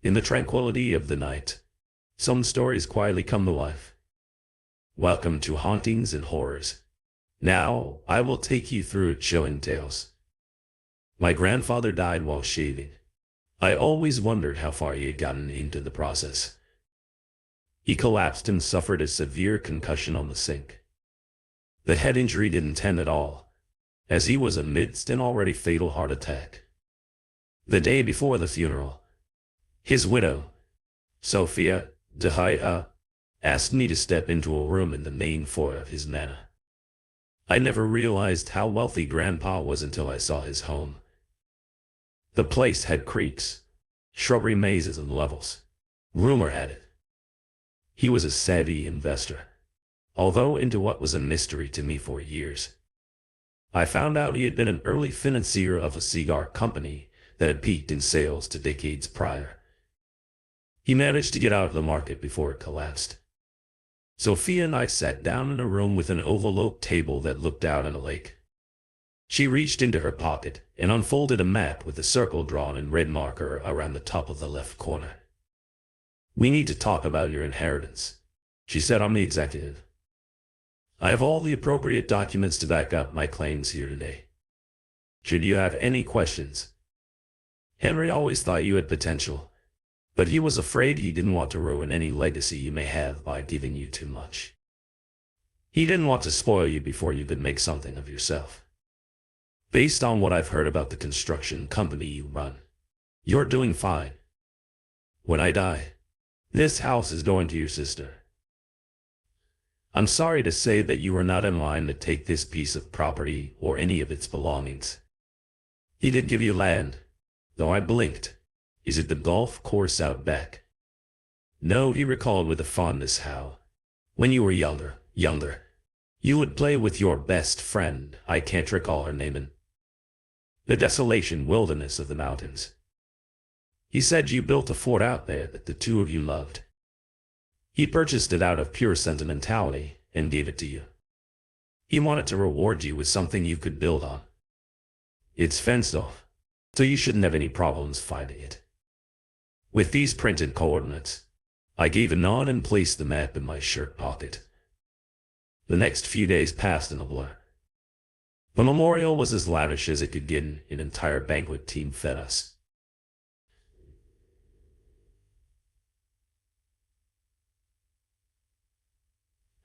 In the tranquility of the night, some stories quietly come to life. Welcome to Hauntings and Horrors. Now, I will take you through chilling tales. My grandfather died while shaving. I always wondered how far he had gotten into the process. He collapsed and suffered a severe concussion on the sink. The head injury didn't tend at all, as he was amidst an already fatal heart attack. The day before the funeral, his widow, Sophia de Haya, asked me to step into a room in the main floor of his manor. I never realized how wealthy Grandpa was until I saw his home. The place had creeks, shrubbery mazes, and levels. Rumor had it he was a savvy investor, although into what was a mystery to me for years. I found out he had been an early financier of a cigar company that had peaked in sales to decades prior. He managed to get out of the market before it collapsed. Sophia and I sat down in a room with an oval oak table that looked out on a lake. She reached into her pocket and unfolded a map with a circle drawn in red marker around the top of the left corner. "We need to talk about your inheritance," she said. "I'm the executive. I have all the appropriate documents to back up my claims here today. Should you have any questions?" Henry always thought you had potential, but he was afraid he didn't want to ruin any legacy you may have by giving you too much. He didn't want to spoil you before you could make something of yourself. Based on what I've heard about the construction company you run, you're doing fine. When I die, this house is going to your sister. I'm sorry to say that you are not in line to take this piece of property or any of its belongings. He did give you land, though I blinked. Is it the golf course out back? No, he recalled with a fondness how, when you were younger, you would play with your best friend, I can't recall her name, in the desolation wilderness of the mountains. He said you built a fort out there that the two of you loved. He purchased it out of pure sentimentality and gave it to you. He wanted to reward you with something you could build on. It's fenced off, so you shouldn't have any problems finding it. With these printed coordinates, I gave a nod and placed the map in my shirt pocket. The next few days passed in a blur. The memorial was as lavish as it could get. An entire banquet team fed us.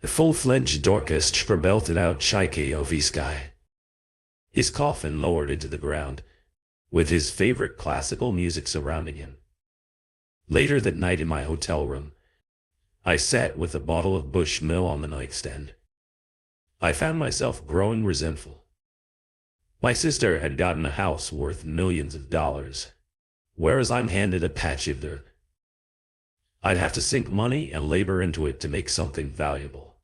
The full-fledged orchestra belted out Tchaikovsky. His coffin lowered into the ground, with his favorite classical music surrounding him. Later that night in my hotel room, I sat with a bottle of Bushmill on the nightstand. I found myself growing resentful. My sister had gotten a house worth millions of dollars, whereas I'm handed a patch of dirt. I'd have to sink money and labor into it to make something valuable.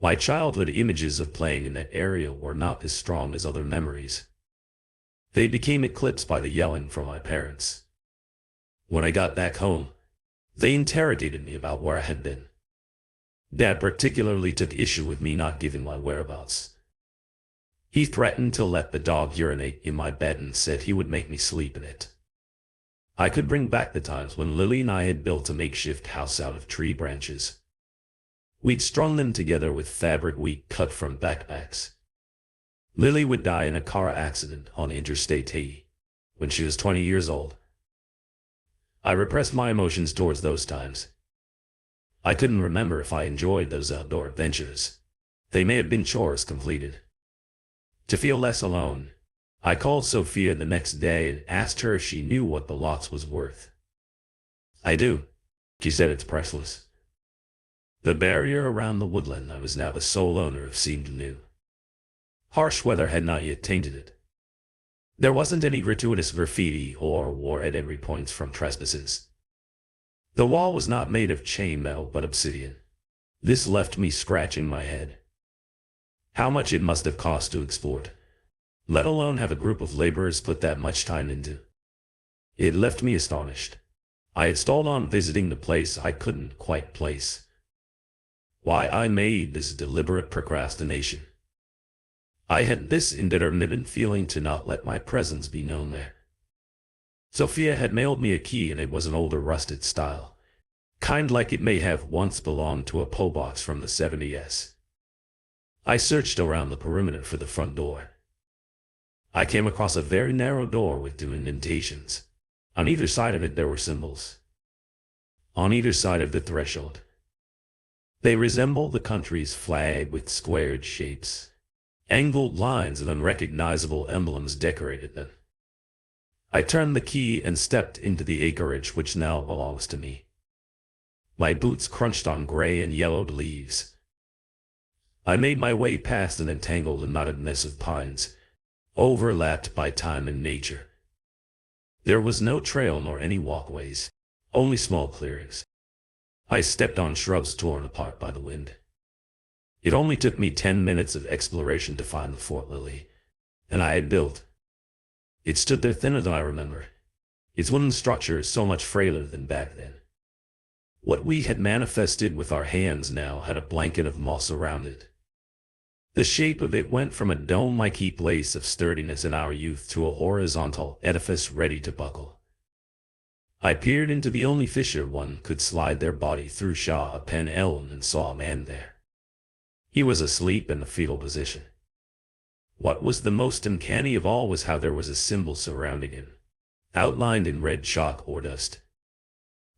My childhood images of playing in that area were not as strong as other memories. They became eclipsed by the yelling from my parents. When I got back home, they interrogated me about where I had been. Dad particularly took issue with me not giving my whereabouts. He threatened to let the dog urinate in my bed and said he would make me sleep in it. I could bring back the times when Lily and I had built a makeshift house out of tree branches. We'd strung them together with fabric we cut from backpacks. Lily would die in a car accident on Interstate 80 when she was 20 years old. I repressed my emotions towards those times. I couldn't remember if I enjoyed those outdoor adventures. They may have been chores completed. To feel less alone, I called Sophia the next day and asked her if she knew what the lots was worth. "I do," she said. "It's priceless." The barrier around the woodland I was now the sole owner of seemed new. Harsh weather had not yet tainted it. There wasn't any gratuitous graffiti or war at entry points from trespasses. The wall was not made of chainmail but obsidian. This left me scratching my head. How much it must have cost to export, let alone have a group of laborers put that much time into. It left me astonished. I had stalled on visiting the place I couldn't quite place. Why I made this deliberate procrastination. I had this indeterminate feeling to not let my presence be known there. Sophia had mailed me a key, and it was an older rusted style, kind like it may have once belonged to a pillbox from the 70s. I searched around the perimeter for the front door. I came across a very narrow door with 2 indentations. On either side of it there were symbols. On either side of the threshold. They resemble the country's flag with squared shapes. Angled lines and unrecognizable emblems decorated them. I turned the key and stepped into the acreage which now belongs to me. My boots crunched on gray and yellowed leaves. I made my way past an entangled and knotted mess of pines, overlapped by time and nature. There was no trail nor any walkways, only small clearings. I stepped on shrubs torn apart by the wind. It only took me 10 minutes of exploration to find the fort lily, and I had built. It stood there thinner than I remember. Its wooden structure is so much frailer than back then. What we had manifested with our hands now had a blanket of moss around it. The shape of it went from a dome-like place of sturdiness in our youth to a horizontal edifice ready to buckle. I peered into the only fissure one could slide their body through Shah Pen Elm and saw a man there. He was asleep in a fetal position. What was the most uncanny of all was how there was a symbol surrounding him, outlined in red chalk or dust.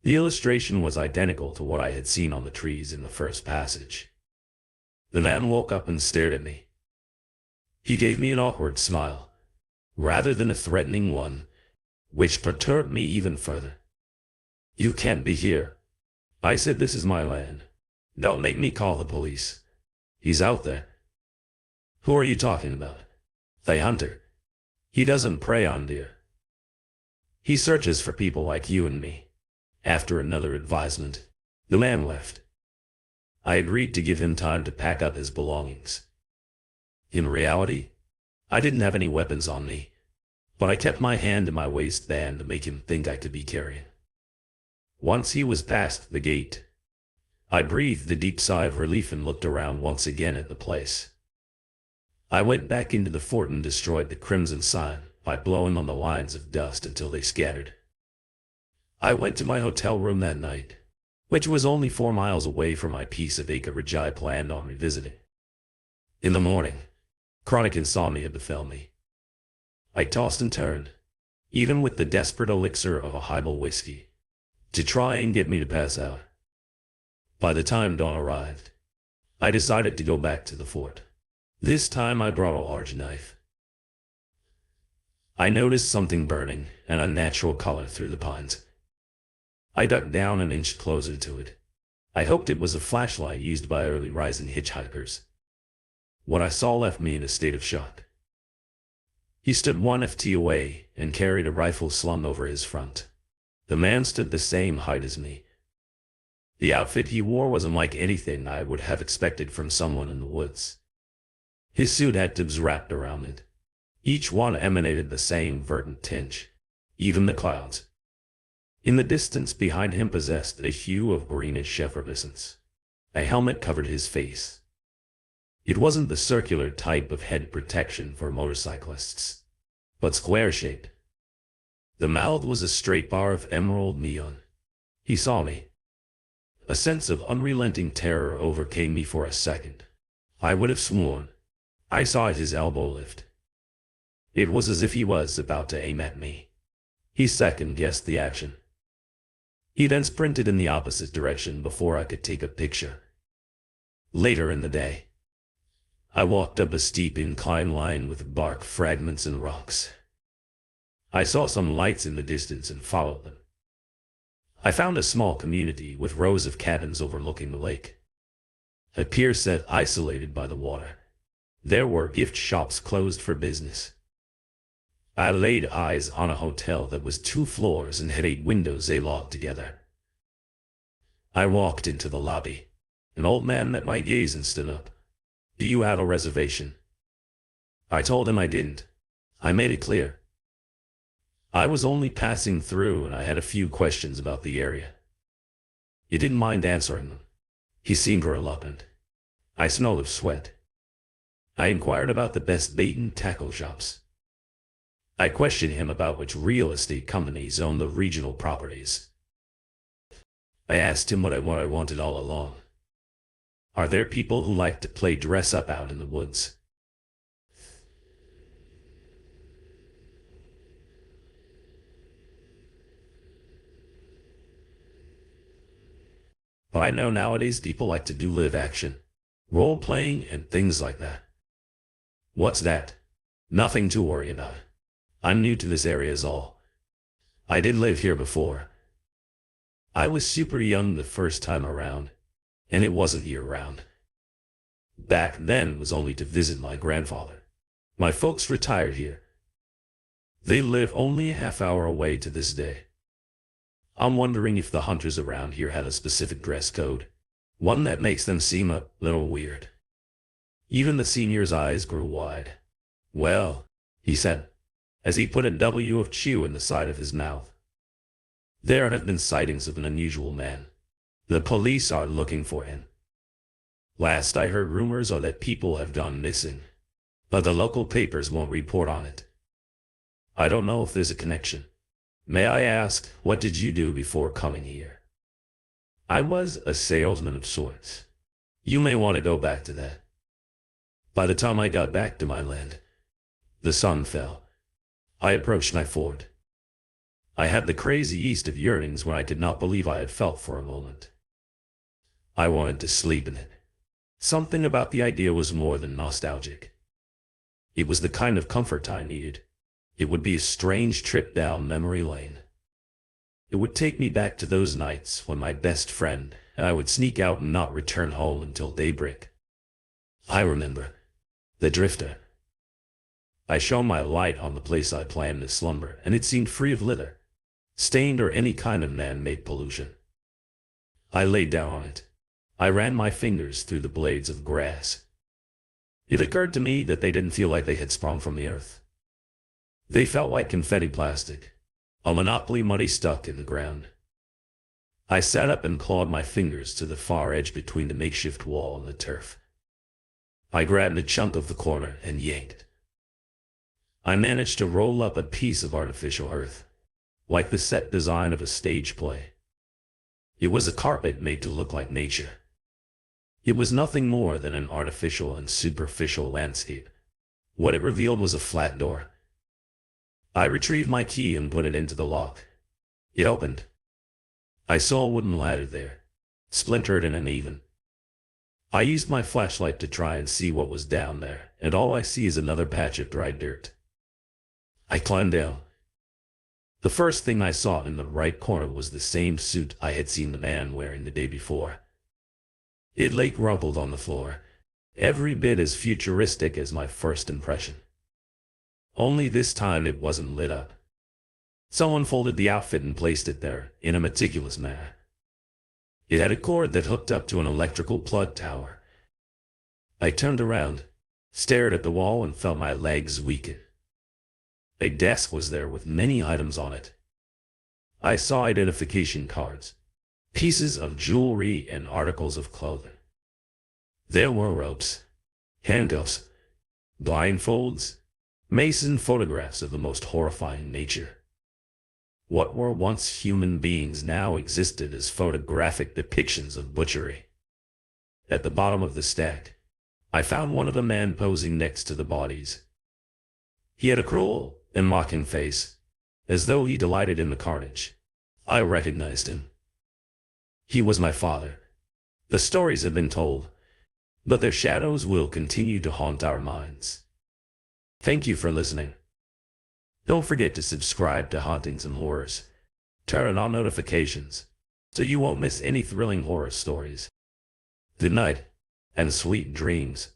The illustration was identical to what I had seen on the trees in the first passage. The man woke up and stared at me. He gave me an awkward smile, rather than a threatening one, which perturbed me even further. "You can't be here," I said. "This is my land. Don't make me call the police. He's out there." "Who are you talking about?" "The hunter. He doesn't prey on deer. He searches for people like you and me." After another advisement, the man left. I agreed to give him time to pack up his belongings. In reality, I didn't have any weapons on me, but I kept my hand in my waistband to make him think I could be carrying. Once he was past the gate, I breathed a deep sigh of relief and looked around once again at the place. I went back into the fort and destroyed the crimson sign by blowing on the lines of dust until they scattered. I went to my hotel room that night, which was only 4 miles away from my piece of acreage I planned on revisiting. In the morning, chronic insomnia befell me. I tossed and turned, even with the desperate elixir of a highball whiskey, to try and get me to pass out. By the time dawn arrived, I decided to go back to the fort. This time I brought a large knife. I noticed something burning, an unnatural color through the pines. I ducked down and inched closer to it. I hoped it was a flashlight used by early rising hitchhikers. What I saw left me in a state of shock. He stood 1 ft away and carried a rifle slung over his front. The man stood the same height as me. The outfit he wore was unlike anything I would have expected from someone in the woods. His suit had tubes wrapped around it. Each one emanated the same verdant tinge, even the clouds. In the distance behind him possessed a hue of greenish effervescence. A helmet covered his face. It wasn't the circular type of head protection for motorcyclists, but square-shaped. The mouth was a straight bar of emerald neon. He saw me. A sense of unrelenting terror overcame me for a second. I would have sworn I saw his elbow lift. It was as if he was about to aim at me. He second-guessed the action. He then sprinted in the opposite direction before I could take a picture. Later in the day, I walked up a steep incline line with bark fragments and rocks. I saw some lights in the distance and followed them. I found a small community with rows of cabins overlooking the lake. A pier set isolated by the water. There were gift shops closed for business. I laid eyes on a hotel that was 2 floors and had 8 windows locked together. I walked into the lobby. An old man met my gaze and stood up. "Do you have a reservation?" I told him I didn't. I made it clear. I was only passing through and I had a few questions about the area. He didn't mind answering them. He seemed reluctant. I smelled of sweat. I inquired about the best bait and tackle shops. I questioned him about which real estate companies own the regional properties. I asked him what I wanted all along. Are there people who like to play dress up out in the woods? But I know nowadays people like to do live action, role playing, and things like that. What's that? Nothing to worry about. I'm new to this area is all. I did live here before. I was super young the first time around, and it wasn't year-round. Back then was only to visit my grandfather. My folks retired here. They live only a half-hour away to this day. I'm wondering if the hunters around here had a specific dress code, one that makes them seem a little weird. Even the senior's eyes grew wide. Well, he said, as he put a W of chew in the side of his mouth. There have been sightings of an unusual man. The police are looking for him. Last I heard, rumors are that people have gone missing, but the local papers won't report on it. I don't know if there's a connection. May I ask, what did you do before coming here? I was a salesman of sorts. You may want to go back to that. By the time I got back to my land, the sun fell. I approached my fort. I had the crazy east of yearnings where I did not believe I had felt for a moment. I wanted to sleep in it. Something about the idea was more than nostalgic. It was the kind of comfort I needed. It would be a strange trip down memory lane. It would take me back to those nights when my best friend and I would sneak out and not return home until daybreak. I remember the drifter. I shone my light on the place I planned to slumber, and it seemed free of litter, stained, or any kind of man-made pollution. I laid down on it. I ran my fingers through the blades of grass. It occurred to me that they didn't feel like they had sprung from the earth. They felt like confetti plastic, a monopoly money stuck in the ground. I sat up and clawed my fingers to the far edge between the makeshift wall and the turf. I grabbed a chunk of the corner and yanked. I managed to roll up a piece of artificial earth, like the set design of a stage play. It was a carpet made to look like nature. It was nothing more than an artificial and superficial landscape. What it revealed was a flat door. I retrieved my key and put it into the lock. It opened. I saw a wooden ladder there, splintered and uneven. I used my flashlight to try and see what was down there, and all I see is another patch of dry dirt. I climbed down. The first thing I saw in the right corner was the same suit I had seen the man wearing the day before. It lay crumpled on the floor, every bit as futuristic as my first impression. Only this time it wasn't lit up. Someone folded the outfit and placed it there in a meticulous manner. It had a cord that hooked up to an electrical plug tower. I turned around, stared at the wall, and felt my legs weaken. A desk was there with many items on it. I saw identification cards, pieces of jewelry, and articles of clothing. There were ropes, handcuffs, blindfolds, mason photographs of the most horrifying nature. What were once human beings now existed as photographic depictions of butchery. At the bottom of the stack, I found one of the men posing next to the bodies. He had a cruel and mocking face, as though he delighted in the carnage. I recognized him. He was my father. The stories have been told, but their shadows will continue to haunt our minds. Thank you for listening. Don't forget to subscribe to Hauntings and Horrors. Turn on notifications so you won't miss any thrilling horror stories. Good night, and sweet dreams.